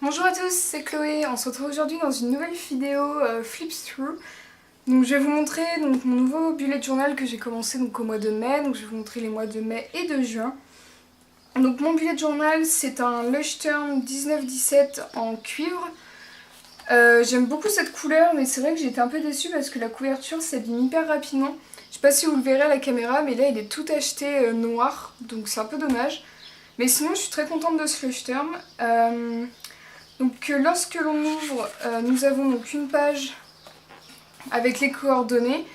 Bonjour à tous, c'est Chloé. On se retrouve aujourd'hui dans une nouvelle vidéo Flips Through. Donc je vais vous montrer mon nouveau bullet journal que j'ai commencé au mois de mai. Donc je vais vous montrer les mois de mai et de juin. Donc mon bullet journal, c'est un Leuchtturm 1917 en cuivre. J'aime beaucoup cette couleur, mais c'est vrai que j'ai été un peu déçue parce que la couverture s'abîme hyper rapidement. Je sais pas si vous le verrez à la caméra, mais là il est tout acheté noir, donc c'est un peu dommage. Mais sinon je suis très contente de ce Leuchtturm. Lorsque l'on ouvre, nous avons donc une page avec les coordonnées.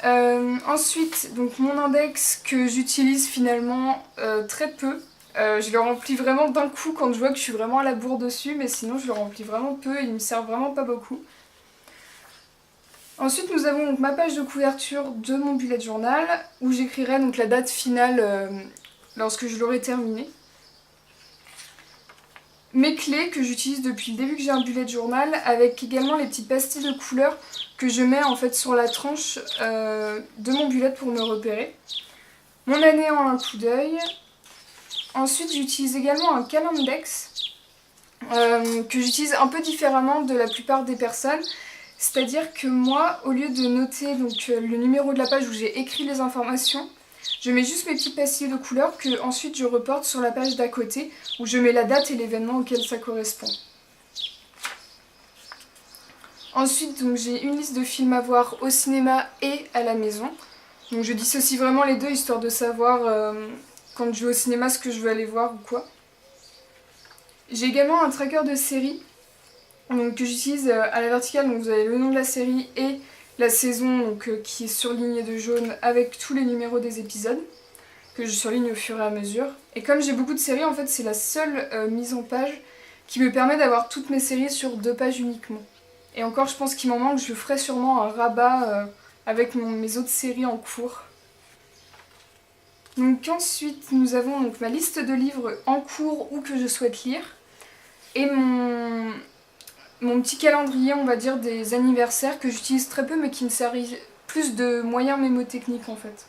Ensuite, donc mon index que j'utilise finalement très peu. Je le remplis vraiment d'un coup quand je vois que je suis vraiment à la bourre dessus, mais sinon je le remplis vraiment peu et il me sert vraiment pas beaucoup. Ensuite, nous avons donc ma page de couverture de mon bullet journal où j'écrirai donc la date finale lorsque je l'aurai terminé. Mes clés que j'utilise depuis le début que j'ai un bullet journal, avec également les petites pastilles de couleurs que je mets en fait sur la tranche de mon bullet pour me repérer. Mon année en un coup d'œil. Ensuite j'utilise également un calendex que j'utilise un peu différemment de la plupart des personnes. C'est-à-dire que moi, au lieu de noter le numéro de la page où j'ai écrit les informations, je mets juste mes petites pastilles de couleurs que ensuite je reporte sur la page d'à côté où je mets la date et l'événement auquel ça correspond. Ensuite, j'ai une liste de films à voir au cinéma et à la maison. Donc je dissocie vraiment les deux histoire de savoir quand je vais au cinéma ce que je veux aller voir ou quoi. J'ai également un tracker de séries que j'utilise à la verticale, donc vous avez le nom de la série et la saison qui est surlignée de jaune avec tous les numéros des épisodes que je surligne au fur et à mesure. Et comme j'ai beaucoup de séries, en fait c'est la seule mise en page qui me permet d'avoir toutes mes séries sur 2 pages uniquement. Et encore je pense qu'il m'en manque, je ferai sûrement un rabat avec mes autres séries en cours. Donc ensuite nous avons ma liste de livres en cours ou que je souhaite lire et mon petit calendrier, on va dire, des anniversaires que j'utilise très peu mais qui me servent plus de moyens mémotechniques en fait.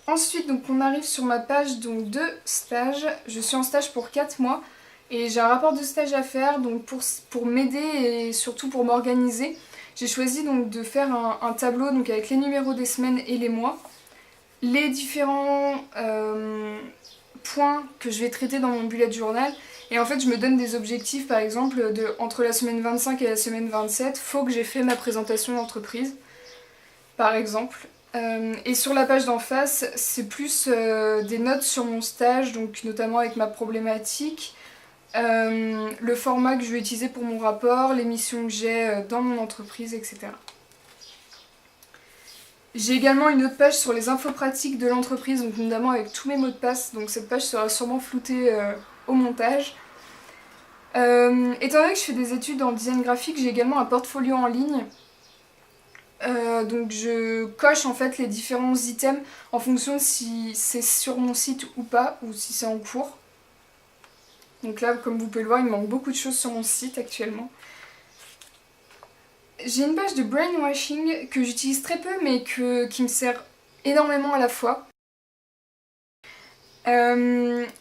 Ensuite, on arrive sur ma page de stage. Je suis en stage pour 4 mois et j'ai un rapport de stage à faire. Donc pour m'aider et surtout pour m'organiser, j'ai choisi de faire un tableau avec les numéros des semaines et les mois, les différents points que je vais traiter dans mon bullet journal. Et en fait, je me donne des objectifs, par exemple, entre la semaine 25 et la semaine 27, faut que j'ai fait ma présentation d'entreprise, par exemple. Et sur la page d'en face, c'est plus des notes sur mon stage, donc notamment avec ma problématique, le format que je vais utiliser pour mon rapport, les missions que j'ai dans mon entreprise, etc. J'ai également une autre page sur les infos pratiques de l'entreprise, donc notamment avec tous mes mots de passe, donc cette page sera sûrement floutée au montage. Étant donné que je fais des études en design graphique, j'ai également un portfolio en ligne. Donc je coche en fait les différents items en fonction de si c'est sur mon site ou pas, ou si c'est en cours. Donc là, comme vous pouvez le voir, il me manque beaucoup de choses sur mon site actuellement. J'ai une page de brainwashing que j'utilise très peu mais qui me sert énormément à la fois.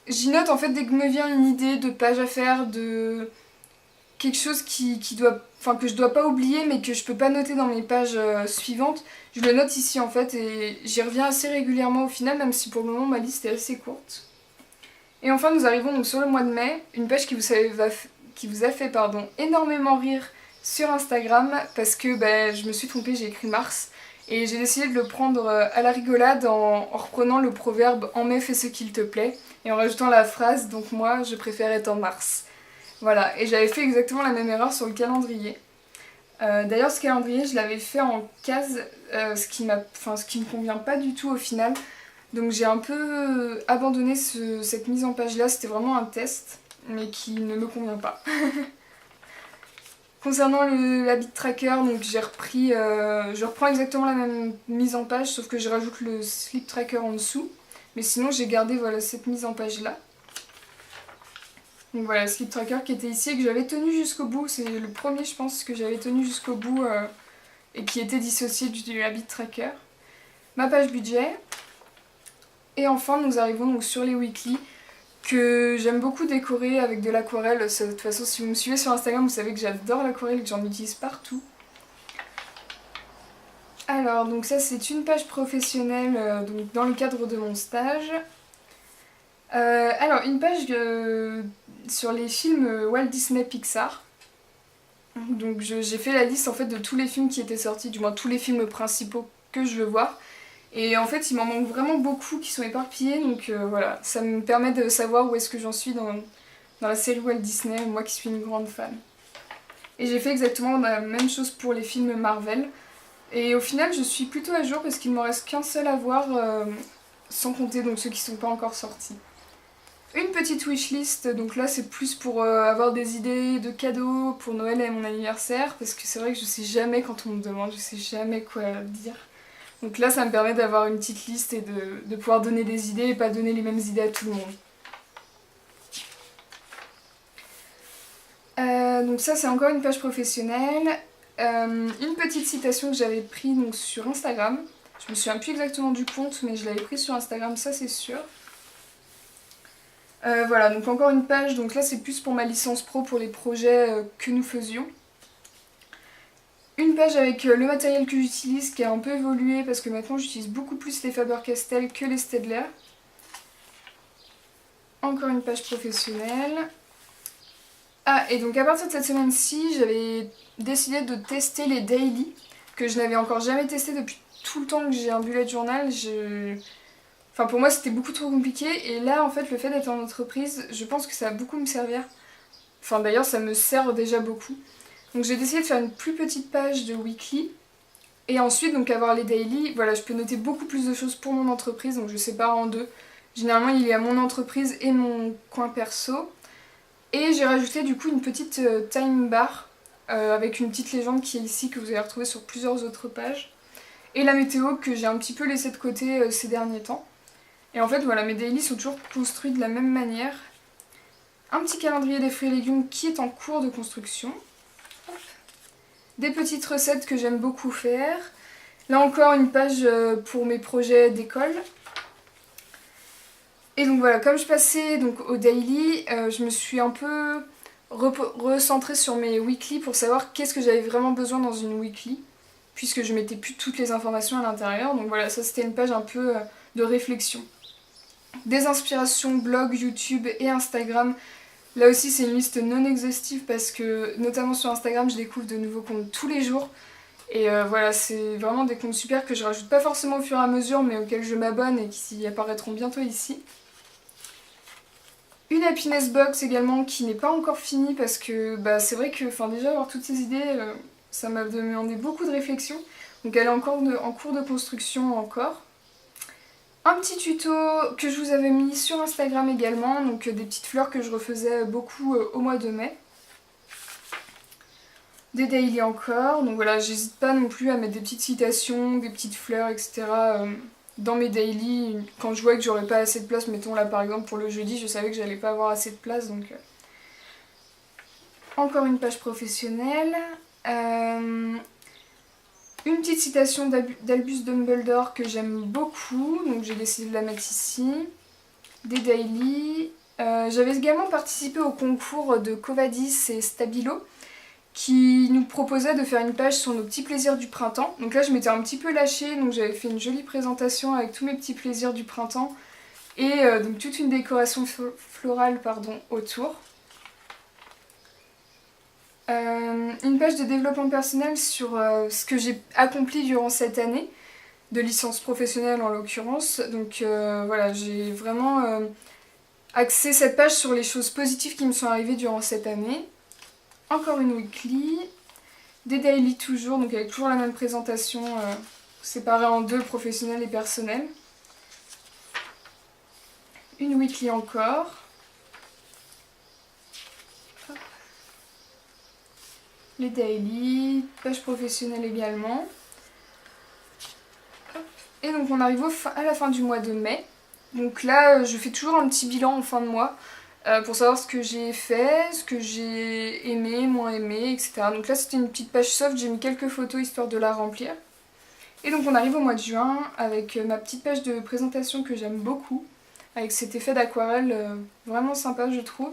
J'y note en fait dès que me vient une idée de page à faire, de quelque chose que je dois pas oublier mais que je peux pas noter dans mes pages suivantes. Je le note ici en fait et j'y reviens assez régulièrement au final, même si pour le moment ma liste est assez courte. Et enfin nous arrivons sur le mois de mai, une page qui vous a fait énormément rire sur Instagram parce que je me suis trompée, j'ai écrit mars et j'ai décidé de le prendre à la rigolade en reprenant le proverbe en mai fais ce qu'il te plaît et en rajoutant la phrase donc moi je préfère être en mars. Voilà, et j'avais fait exactement la même erreur sur le calendrier. D'ailleurs ce calendrier je l'avais fait en case, ce qui me convient pas du tout au final. Donc j'ai un peu abandonné cette mise en page là, c'était vraiment un test, mais qui ne me convient pas. Concernant l'habit tracker, je reprends exactement la même mise en page, sauf que je rajoute le slip tracker en dessous. Mais sinon j'ai gardé cette mise en page là. Donc voilà, le slip tracker qui était ici et que j'avais tenu jusqu'au bout, c'est le premier je pense que j'avais tenu jusqu'au bout et qui était dissocié du habit tracker. Ma page budget. Et enfin nous arrivons sur les weekly que j'aime beaucoup décorer avec de l'aquarelle. De toute façon, si vous me suivez sur Instagram, vous savez que j'adore l'aquarelle et que j'en utilise partout. Alors, donc ça c'est une page professionnelle donc dans le cadre de mon stage. Alors, une page sur les films Walt Disney Pixar. Donc j'ai fait la liste en fait de tous les films qui étaient sortis, du moins tous les films principaux que je veux voir. Et en fait il m'en manque vraiment beaucoup qui sont éparpillés, donc voilà, ça me permet de savoir où est-ce que j'en suis dans la série Walt Disney, moi qui suis une grande fan. Et j'ai fait exactement la même chose pour les films Marvel. Et au final je suis plutôt à jour parce qu'il ne me reste qu'un seul à voir, sans compter donc ceux qui ne sont pas encore sortis. Une petite wishlist, donc là c'est plus pour avoir des idées de cadeaux pour Noël et mon anniversaire, parce que c'est vrai que je sais jamais quand on me demande, je sais jamais quoi dire. Donc là ça me permet d'avoir une petite liste et de pouvoir donner des idées et pas donner les mêmes idées à tout le monde. Donc ça c'est encore une page professionnelle. Une petite citation que j'avais prise donc, sur Instagram. Je me souviens plus exactement du compte mais je l'avais prise sur Instagram, ça c'est sûr. Voilà, donc encore une page, donc là c'est plus pour ma licence pro pour les projets que nous faisions. Une page avec le matériel que j'utilise qui a un peu évolué parce que maintenant j'utilise beaucoup plus les Faber-Castell que les Staedtler. Encore une page professionnelle. Ah, et donc à partir de cette semaine-ci, j'avais décidé de tester les daily, que je n'avais encore jamais testé depuis tout le temps que j'ai un bullet journal. Enfin pour moi c'était beaucoup trop compliqué et là en fait le fait d'être en entreprise, je pense que ça va beaucoup me servir. Enfin d'ailleurs ça me sert déjà beaucoup. Donc j'ai décidé de faire une plus petite page de weekly et ensuite donc avoir les daily. Voilà, je peux noter beaucoup plus de choses pour mon entreprise, donc je sépare en deux. Généralement il y a mon entreprise et mon coin perso. Et j'ai rajouté du coup une petite time bar avec une petite légende qui est ici que vous allez retrouver sur plusieurs autres pages. Et la météo que j'ai un petit peu laissée de côté ces derniers temps. Et en fait voilà, mes daily sont toujours construits de la même manière. Un petit calendrier des fruits et légumes qui est en cours de construction. Hop. Des petites recettes que j'aime beaucoup faire. Là encore une page pour mes projets d'école. Et donc voilà, comme je passais donc, au daily, je me suis un peu recentrée sur mes weekly pour savoir qu'est-ce que j'avais vraiment besoin dans une weekly. Puisque je mettais plus toutes les informations à l'intérieur. Donc voilà, ça c'était une page un peu de réflexion. Des inspirations blog, YouTube et Instagram. Là aussi c'est une liste non exhaustive parce que notamment sur Instagram je découvre de nouveaux comptes tous les jours. Et voilà, c'est vraiment des comptes super que je rajoute pas forcément au fur et à mesure mais auxquels je m'abonne et qui apparaîtront bientôt ici. Une happiness box également qui n'est pas encore finie parce que bah, c'est vrai que déjà avoir toutes ces idées ça m'a demandé beaucoup de réflexion. Donc elle est encore en cours de construction encore. Un petit tuto que je vous avais mis sur Instagram également, donc des petites fleurs que je refaisais beaucoup au mois de mai. Des daily encore, donc voilà, j'hésite pas non plus à mettre des petites citations, des petites fleurs, etc. Dans mes daily. Quand je vois que j'aurais pas assez de place, mettons là par exemple pour le jeudi, je savais que j'allais pas avoir assez de place, donc... Encore une page professionnelle. Une petite citation d'Albus Dumbledore que j'aime beaucoup, donc j'ai décidé de la mettre ici. Des daily. J'avais également participé au concours de Covadis et Stabilo qui nous proposait de faire une page sur nos petits plaisirs du printemps. Donc là je m'étais un petit peu lâchée, donc j'avais fait une jolie présentation avec tous mes petits plaisirs du printemps et donc toute une décoration florale autour. Une page de développement personnel sur ce que j'ai accompli durant cette année, de licence professionnelle en l'occurrence. Donc voilà, j'ai vraiment axé cette page sur les choses positives qui me sont arrivées durant cette année. Encore une weekly, des daily toujours, donc avec toujours la même présentation séparée en deux, professionnelle et personnelle. Une weekly encore. Les daily, page professionnelle également. Et donc on arrive à la fin du mois de mai. Donc là je fais toujours un petit bilan en fin de mois pour savoir ce que j'ai fait, ce que j'ai aimé, moins aimé, etc. Donc là c'était une petite page soft, j'ai mis quelques photos histoire de la remplir. Et donc on arrive au mois de juin avec ma petite page de présentation que j'aime beaucoup. avec cet effet d'aquarelle vraiment sympa je trouve.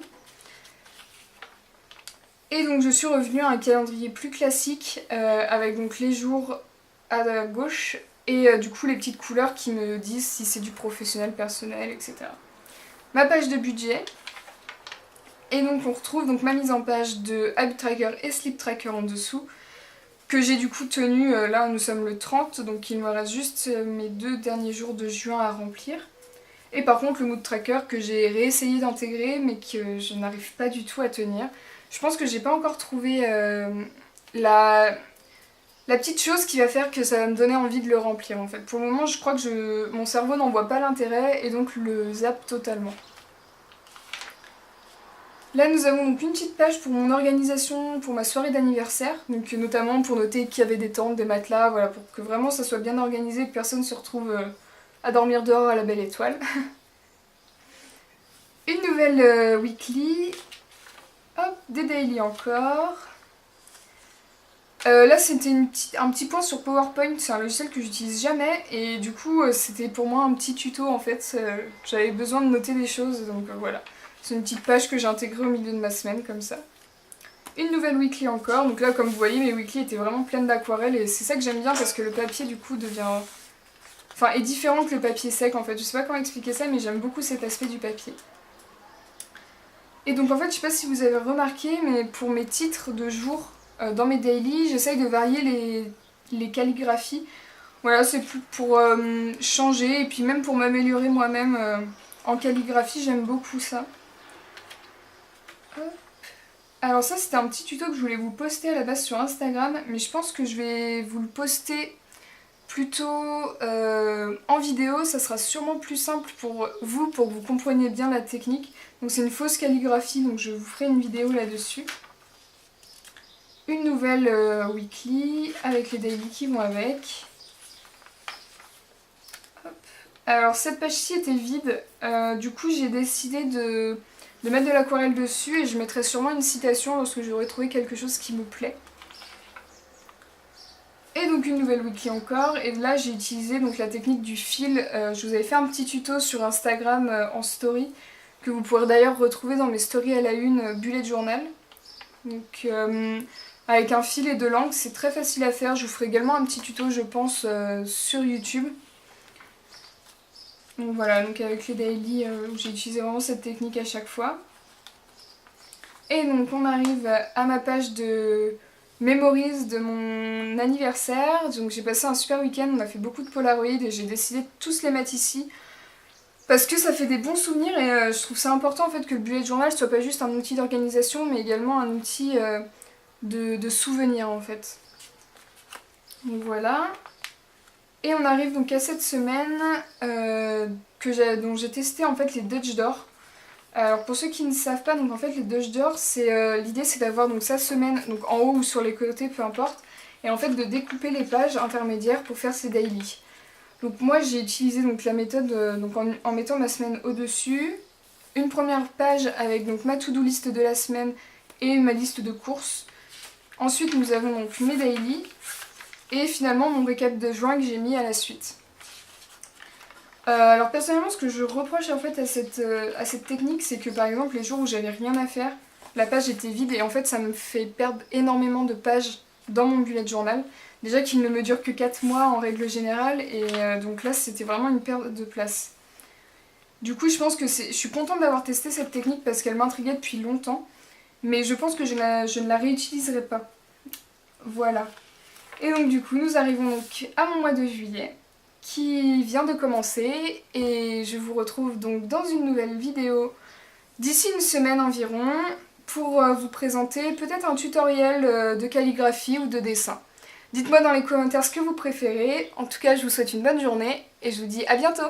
Et donc je suis revenue à un calendrier plus classique avec donc les jours à gauche et du coup les petites couleurs qui me disent si c'est du professionnel, personnel, etc. Ma page de budget. Et donc on retrouve donc ma mise en page de Habit Tracker et Sleep Tracker en dessous, que j'ai du coup tenu, là nous sommes le 30, donc il me reste juste mes 2 derniers jours de juin à remplir. Et par contre le Mood Tracker que j'ai réessayé d'intégrer mais que je n'arrive pas du tout à tenir. Je pense que j'ai pas encore trouvé la petite chose qui va faire que ça va me donner envie de le remplir en fait. Pour le moment je crois que mon cerveau n'en voit pas l'intérêt et donc le zappe totalement. Là nous avons donc une petite page pour mon organisation pour ma soirée d'anniversaire, donc notamment pour noter qu'il y avait des tentes, des matelas, voilà, pour que vraiment ça soit bien organisé et que personne ne se retrouve à dormir dehors à la belle étoile. Une nouvelle weekly, hop, des daily encore. Là c'était un petit point sur PowerPoint, c'est un logiciel que j'utilise jamais et du coup c'était pour moi un petit tuto en fait, j'avais besoin de noter des choses donc voilà. C'est une petite page que j'ai intégrée au milieu de ma semaine comme ça. Une nouvelle weekly encore, donc là comme vous voyez mes weekly étaient vraiment pleines d'aquarelles et c'est ça que j'aime bien parce que le papier du coup est différent que le papier sec en fait, je sais pas comment expliquer ça mais j'aime beaucoup cet aspect du papier. Et donc en fait je sais pas si vous avez remarqué mais pour mes titres de jour dans mes daily j'essaye de varier les calligraphies. Voilà c'est plus pour changer et puis même pour m'améliorer moi-même en calligraphie j'aime beaucoup ça. Alors ça c'était un petit tuto que je voulais vous poster à la base sur Instagram mais je pense que je vais vous le poster plutôt en vidéo, ça sera sûrement plus simple pour que vous compreniez bien la technique. Donc c'est une fausse calligraphie donc je vous ferai une vidéo là-dessus. Une nouvelle weekly avec les daily qui vont avec. Hop. Alors cette page-ci était vide, du coup j'ai décidé de mettre de l'aquarelle dessus et je mettrai sûrement une citation lorsque j'aurai trouvé quelque chose qui me plaît. Et donc une nouvelle weekly encore, et là j'ai utilisé donc la technique du fil, je vous avais fait un petit tuto sur Instagram en story, que vous pourrez d'ailleurs retrouver dans mes stories à la une bullet journal. Donc avec un fil et de l'encre, c'est très facile à faire, je vous ferai également un petit tuto je pense sur YouTube. Donc voilà, donc avec les daily, j'ai utilisé vraiment cette technique à chaque fois. Et donc on arrive à ma page de memories de mon anniversaire. Donc j'ai passé un super week-end, on a fait beaucoup de Polaroid et j'ai décidé de tous les mettre ici. Parce que ça fait des bons souvenirs et je trouve ça important en fait que le bullet journal soit pas juste un outil d'organisation mais également un outil de souvenir en fait. Donc voilà. Et on arrive donc à cette semaine dont j'ai testé en fait les Dutch Door. Alors pour ceux qui ne savent pas, donc en fait les Dutch Door, l'idée c'est d'avoir donc sa semaine, donc en haut ou sur les côtés, peu importe, et en fait de découper les pages intermédiaires pour faire ses daily. Donc moi j'ai utilisé donc la méthode en mettant ma semaine au-dessus, une première page avec donc ma to-do list de la semaine et ma liste de courses. Ensuite nous avons donc mes daily. Et finalement mon récap de juin que j'ai mis à la suite. Alors personnellement ce que je reproche en fait à cette technique c'est que par exemple les jours où j'avais rien à faire, la page était vide et en fait ça me fait perdre énormément de pages dans mon bullet journal. Déjà qu'il ne me dure que 4 mois en règle générale et donc là c'était vraiment une perte de place. Du coup je pense que je suis contente d'avoir testé cette technique parce qu'elle m'intriguait depuis longtemps. Mais je pense que je ne la réutiliserai pas. Voilà. Et donc du coup nous arrivons donc à mon mois de juillet qui vient de commencer et je vous retrouve donc dans une nouvelle vidéo d'ici une semaine environ pour vous présenter peut-être un tutoriel de calligraphie ou de dessin. Dites-moi dans les commentaires ce que vous préférez, en tout cas je vous souhaite une bonne journée et je vous dis à bientôt.